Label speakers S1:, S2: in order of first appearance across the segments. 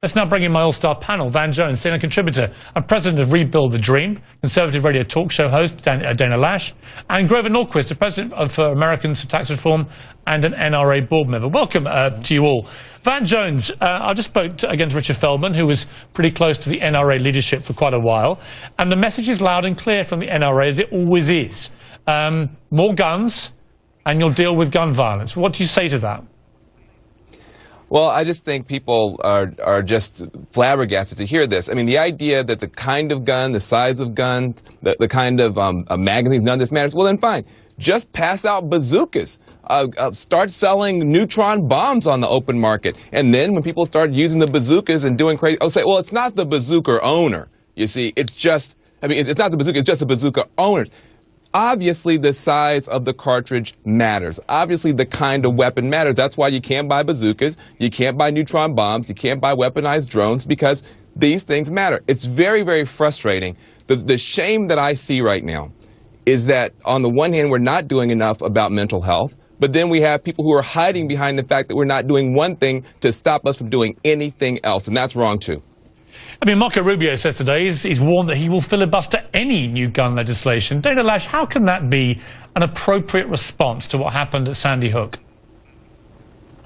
S1: Let's now bring in my all-star panel. Van Jones, senior contributor and president of Rebuild the Dream, conservative radio talk show host Dana Loesch, and Grover Norquist, the president of Americans for Tax Reform and an NRA board member. Welcome to you all. Van Jones, I just spoke against Richard Feldman, who was pretty close to the NRA leadership for quite a while, and the message is loud and clear from the NRA, as it always is. More guns, and you'll deal with gun violence. What do you say to that?
S2: Well, I just think people are just flabbergasted to hear this. I mean, the idea that the kind of gun, the size of gun, the kind of magazines, none of this matters, well, then fine. Just pass out bazookas. Start selling neutron bombs on the open market. And then when people start using the bazookas and doing crazy, say, well, it's not the bazooka owner. You see, it's just, I mean, it's not the bazooka, it's just the bazooka owners. Obviously, the size of the cartridge matters. Obviously, the kind of weapon matters. That's why you can't buy bazookas, you can't buy neutron bombs, you can't buy weaponized drones, because these things matter. It's very, very frustrating. The shame that I see right now is that, on the one hand, we're not doing enough about mental health, but then we have people who are hiding behind the fact that we're not doing one thing to stop us from doing anything else, and that's wrong, too.
S1: I mean, Marco Rubio says today he's warned that he will filibuster any new gun legislation. Dana Loesch, how can that be an appropriate response to what happened at Sandy Hook?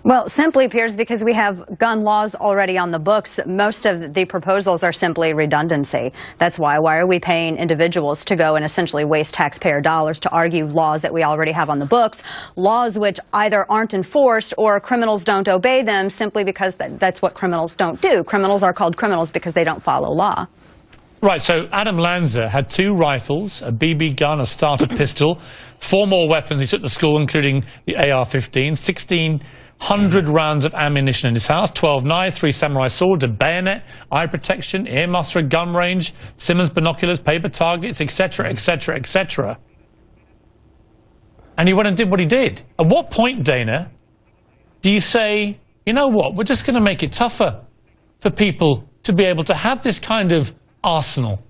S3: Well, simply, Piers, because we have gun laws already on the books. Most of the proposals are simply redundancy. That's why. Why are we paying individuals to go and essentially waste taxpayer dollars to argue laws that we already have on the books, laws which either aren't enforced or criminals don't obey them simply because that's what criminals don't do. Criminals are called criminals because they don't follow law.
S1: Right, so Adam Lanza had 2 rifles, a BB gun, a starter pistol, 4 more weapons he took to school, including the AR-15, 1,600 rounds of ammunition in his house, 12 knives, 3 samurai swords, a bayonet, eye protection, ear muffler, gun range, Simmons binoculars, paper targets, etc., etc., etc. And he went and did what he did. At what point, Dana, do you say, you know what, we're just going to make it tougher for people to be able to have this kind of arsenal?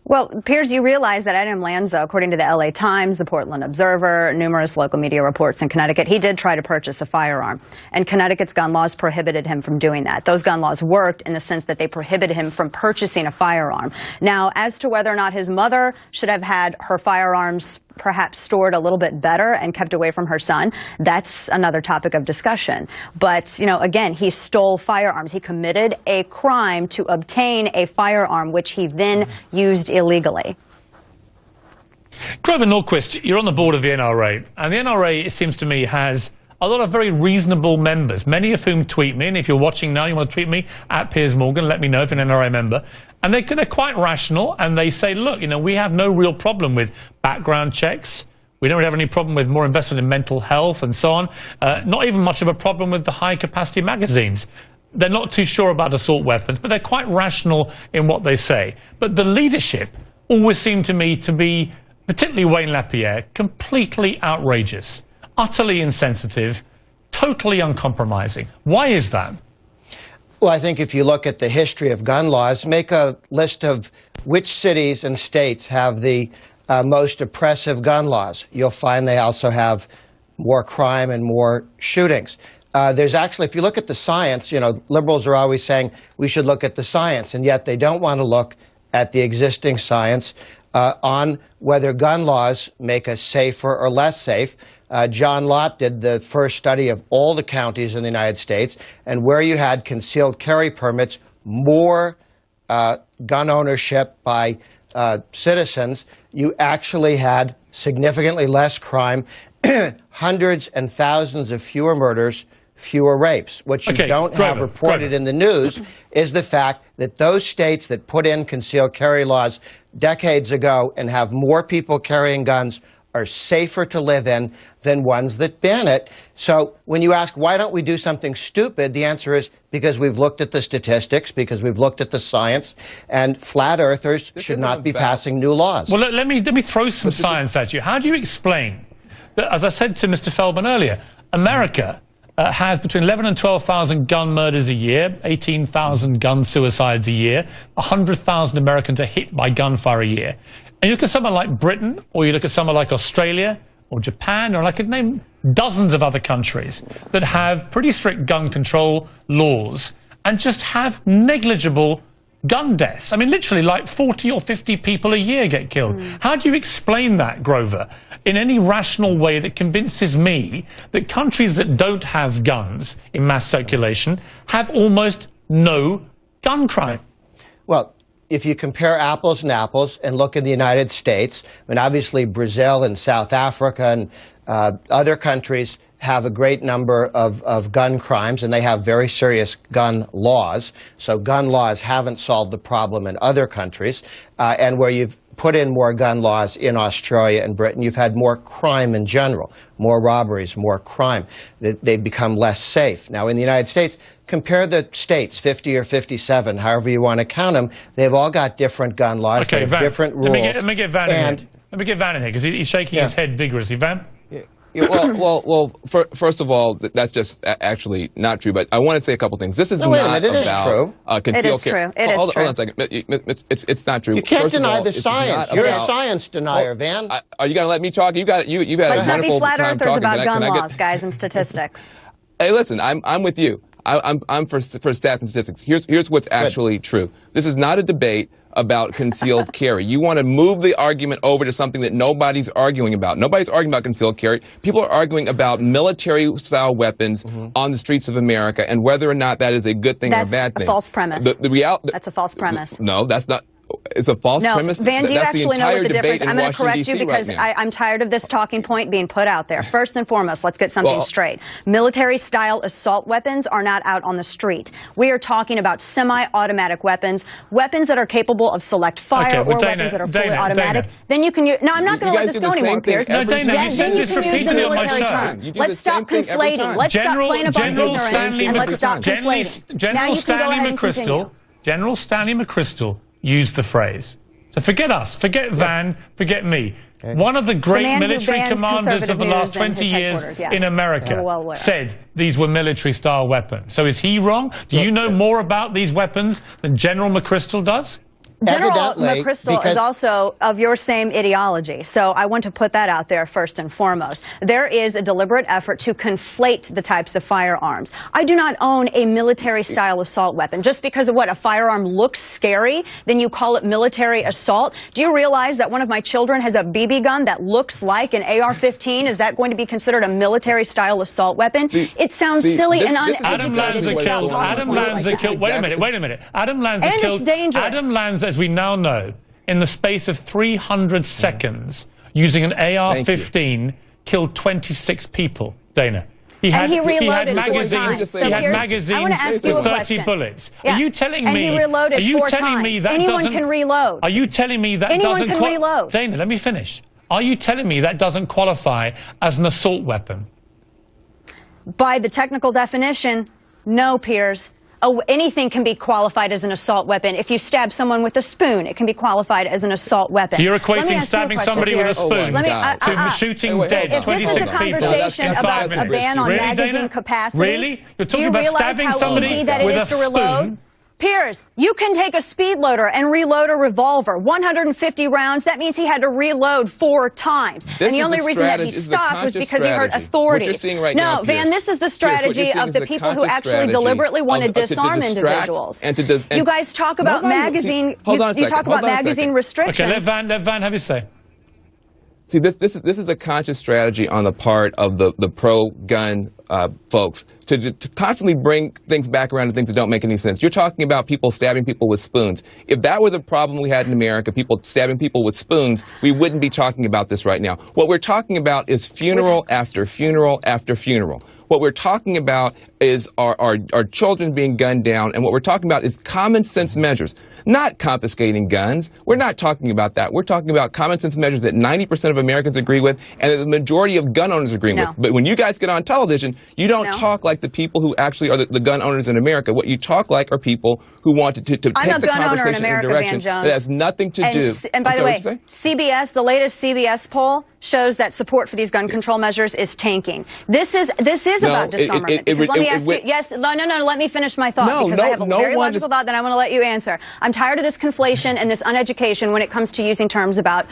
S3: Well, Piers, you realize that Adam Lanza, according to the LA Times, the Portland Observer, numerous local media reports in Connecticut, he did try to purchase a firearm. And Connecticut's gun laws prohibited him from doing that. Those gun laws worked in the sense that they prohibited him from purchasing a firearm. Now, as to whether or not his mother should have had her firearms perhaps stored a little bit better and kept away from her son, that's another topic of discussion. But, you know, again, he stole firearms. He committed a crime to obtain a firearm, which he then used illegally.
S1: Grover Norquist, you're on the board of the NRA, and the NRA, it seems to me, has a lot of very reasonable members, many of whom tweet me, and if you're watching now, you want to tweet me, at Piers Morgan, let me know if you're an NRA member. And they're quite rational, and they say, look, you know, we have no real problem with background checks. We don't really have any problem with more investment in mental health and so on. Not even much of a problem with the high-capacity magazines. They're not too sure about assault weapons, but they're quite rational in what they say. But the leadership always seemed to me to be, particularly Wayne LaPierre, completely outrageous, utterly insensitive, totally uncompromising. Why is that?
S4: Well, I think if you look at the history of gun laws, make a list of which cities and states have the most oppressive gun laws. You'll find they also have more crime and more shootings. There's actually, if you look at the science, you know, liberals are always saying we should look at the science, and yet they don't want to look at the existing science on whether gun laws make us safer or less safe. John Lott did the first study of all the counties in the United States, and where you had concealed carry permits, more gun ownership by citizens, you actually had significantly less crime, hundreds and thousands of fewer murders, fewer rapes. What you don't have reported in the news is the fact that those states that put in concealed carry laws decades ago and have more people carrying guns are safer to live in than ones that ban it. So when you ask, why don't we do something stupid, the answer is because we've looked at the statistics, because we've looked at the science, and flat earthers should not be passing new laws.
S1: Well, let me throw some science at you. How do you explain that, as I said to Mr. Feldman earlier, America has between 11 and 12,000 gun murders a year, 18,000 gun suicides a year, 100,000 Americans are hit by gunfire a year. And you look at someone like Britain, or you look at someone like Australia, or Japan, or I could name dozens of other countries that have pretty strict gun control laws and just have negligible gun deaths. I mean, literally like 40 or 50 people a year get killed. How do you explain that, Grover, in any rational way that convinces me that countries that don't have guns in mass circulation have almost no gun crime?
S4: Well, if you compare apples and apples and look in the United States, I mean, obviously Brazil and South Africa and other countries have a great number of gun crimes, and they have very serious gun laws. So gun laws haven't solved the problem in other countries. And where you've put in more gun laws in Australia and Britain, you've had more crime in general, more robberies, more crime. They've become less safe. Now, in the United States, compare the states, 50 or 57, however you want to count them. They've all got different gun laws.
S1: Okay,
S4: they have
S1: Van,
S4: different rules.
S1: let me get Van in here. Let me get Van in here, because he's shaking his head vigorously. Van?
S2: Yeah, first of all, that's just actually not true. But I want to say a couple things. This is not about
S4: it is true.
S2: Concealed
S3: It is
S2: carry.
S3: true. It is
S2: Hold
S3: true.
S2: on a second. It's not true.
S4: You can't
S2: First of
S4: deny
S2: all,
S4: the
S2: it's
S4: science.
S2: not
S4: You're
S2: about-
S4: a science denier, Van.
S2: Are you going to let me talk? You've had
S3: Let's
S2: a
S3: not be
S2: wonderful
S3: flat
S2: time
S3: earthers
S2: talking.
S3: about gun
S2: Can I
S3: laws, guys, and statistics.
S2: Hey, listen, I'm with you. I'm for stats and statistics. Here's what's actually true. This is not a debate about concealed carry. You want to move the argument over to something that nobody's arguing about. Nobody's arguing about concealed carry. People are arguing about military-style weapons on the streets of America and whether or not that is a good thing or a bad thing.
S3: That's a false premise. That's a false premise.
S2: No, that's not. It's a false premise.
S3: Van, do you
S2: That's the
S3: actually know what
S2: entire
S3: the difference?
S2: debate in
S3: I'm going to
S2: Washington,
S3: correct you
S2: D.C.
S3: because
S2: right now.
S3: I'm tired of this talking point being put out there. First and foremost, let's get something straight. Military-style assault weapons are not out on the street. We are talking about semi-automatic weapons, weapons that are capable of select fire, or weapons that are fully automatic. Then you can use. No, I'm not going to let this go anymore, Piers.
S1: No, Dana, you said this repeatedly on my show.
S3: Let's stop conflating. Let's stop playing up on ignorance, and let's stop conflating.
S1: General Stanley McChrystal used the phrase. So forget us, forget Van, forget me. One of the great military commanders of the last 20 years in America said these were military-style weapons. So is he wrong? Do you know more about these weapons than General McChrystal does?
S3: General McChrystal is also of your same ideology, so I want to put that out there first and foremost. There is a deliberate effort to conflate the types of firearms. I do not own a military-style assault weapon. Just because of what a firearm looks scary, then you call it military assault. Do you realize that one of my children has a BB gun that looks like an AR-15? Is that going to be considered a military-style assault weapon? It sounds silly and uneducated.
S1: Adam Lanza killed. Wait a minute. Adam Lanza killed.
S3: It's dangerous.
S1: Adam Lanza, as we now know, in the space of 300 seconds, using an AR-15, killed 26 people. Dana. He had magazines. He had magazines with 30 bullets.
S3: Yeah.
S1: Are you telling me?
S3: And he reloaded
S1: are you
S3: 4
S1: telling
S3: times.
S1: me that
S3: Anyone
S1: doesn't?
S3: can reload.
S1: Are you telling me that
S3: Anyone
S1: doesn't?
S3: can reload.
S1: Dana, let me finish. Are you telling me that doesn't qualify as an assault weapon?
S3: By the technical definition, no, Piers. Anything can be qualified as an assault weapon. If you stab someone with a spoon, it can be qualified as an assault weapon.
S1: So you're equating stabbing somebody with a spoon to shooting dead 26 people.
S3: If this is a conversation about a ban on magazine capacity,
S1: really? You're talking about stabbing somebody with a spoon?
S3: Piers, you can take a speed loader and reload a revolver. 150 rounds, that means he had to reload 4 times. And the only reason that he stopped was because he heard authorities.
S2: What you're seeing right now,
S3: Van, this is the strategy of the people who actually deliberately want to disarm individuals. You guys talk about magazine, you talk about magazine restrictions.
S1: Okay, let Van have his say.
S2: See, this is a conscious strategy on the part of the pro-gun folks to constantly bring things back around to things that don't make any sense. You're talking about people stabbing people with spoons. If that were the problem we had in America, people stabbing people with spoons, we wouldn't be talking about this right now. What we're talking about is funeral after funeral after funeral. What we're talking about is our children being gunned down, and what we're talking about is common sense measures, not confiscating guns. We're not talking about that. We're talking about common sense measures that 90% of Americans agree with and that the majority of gun owners agree with. But when you guys get on television, you don't talk like the people who actually are the gun owners in America. What you talk like are people who want to take the conversation in a direction that has nothing to do.
S3: And by the way, CBS, the latest CBS poll shows that support for these gun control measures is tanking. This is about disarmament. Let me ask you. Yes, no. Let me finish my thought because I have a very logical thought that I want to let you answer. I'm tired of this conflation and this uneducation when it comes to using terms about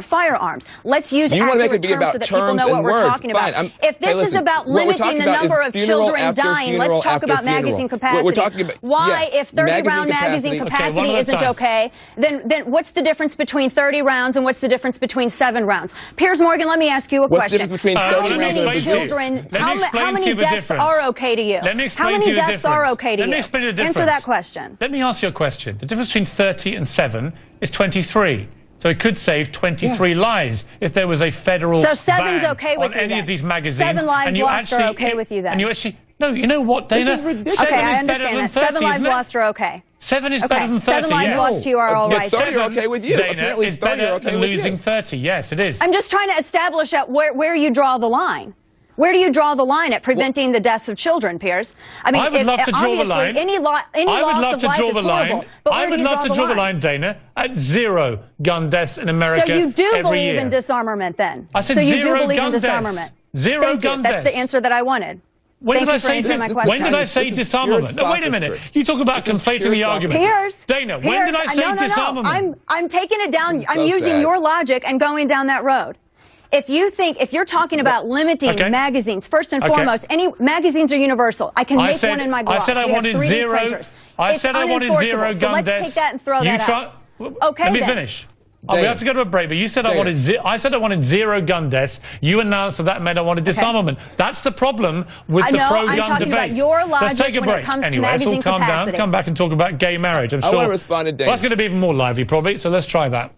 S3: firearms. Let's use accurate terms so that people know what we're talking about. If this is about limiting the number of children dying, let's talk about magazine capacity. Why, if 30-round magazine capacity isn't okay, then what's the difference between 30 rounds and what's the difference between 7 rounds? Piers Morgan, let me ask you a question.
S2: What's the difference between 30 rounds and
S3: children? How many deaths are okay to you? How many deaths are okay to you?
S1: Let me explain the difference.
S3: Answer that question.
S1: Let me ask you a question. The difference between 30 and 7 is 23. So it could save 23 lives if there was a federal
S3: So 7's
S1: ban
S3: okay with
S1: on
S3: you
S1: any
S3: then.
S1: of these magazines.
S3: 7 lives
S1: and you
S3: lost
S1: actually,
S3: are okay with you then.
S1: And you actually, no, you know what, Dana?
S2: This is ridiculous.
S3: Okay, I
S1: is better
S3: understand
S1: than
S3: that.
S1: 30,
S3: 7 lives
S1: isn't it?
S3: lost are okay.
S1: 7 is better than 30.
S3: 7 lives lost to you are all right.
S2: 30 are okay with you.
S1: Dana,
S2: Apparently
S1: is
S2: 30 are
S1: better
S2: okay
S1: than
S2: with
S1: losing
S2: you.
S1: 30. Yes, it is.
S3: I'm just trying to establish where you draw the line. Where do you draw the line at preventing the deaths of children, Piers? I mean,
S1: I would love to draw the line.
S3: Any loss of life is horrible. But
S1: I would love to draw the line, Dana, at 0 gun deaths in America.
S3: So you do
S1: every
S3: believe
S1: year.
S3: in disarmament, then?
S1: I said
S3: so you
S1: 0
S3: do believe
S1: gun
S3: in disarmament.
S1: Deaths. 0
S3: Thank
S1: gun
S3: you.
S1: deaths.
S3: That's the answer that I wanted.
S1: When
S3: Thank
S1: did I
S3: you for
S1: say
S3: answering my question.
S1: when did I say disarmament? No, wait a minute. You talk about conflating the argument.
S3: Piers,
S1: Dana, when did I say disarmament?
S3: I'm taking it down. I'm
S2: so
S3: using
S2: sad.
S3: your logic and going down that road. If you're talking about limiting magazines, first and foremost, any magazines are universal. I can make one in my garage.
S1: I said I wanted 0. I said I wanted 0
S3: so
S1: gun
S3: let's
S1: deaths.
S3: take that and throw that out. Okay,
S1: let me
S3: then.
S1: finish. We have to go to a break, but you said I wanted 0 gun deaths. You announced that meant I wanted disarmament. That's the problem with the pro-gun debate.
S3: I'm talking about your logic
S1: Let's take a break.
S3: when it comes
S1: anyway,
S3: to magazine
S1: let's all calm
S3: capacity.
S1: down, come back and talk about gay marriage. I'm sure
S2: I want to respond to Dana.
S1: Well, that's going to be even more lively, probably, so let's try that.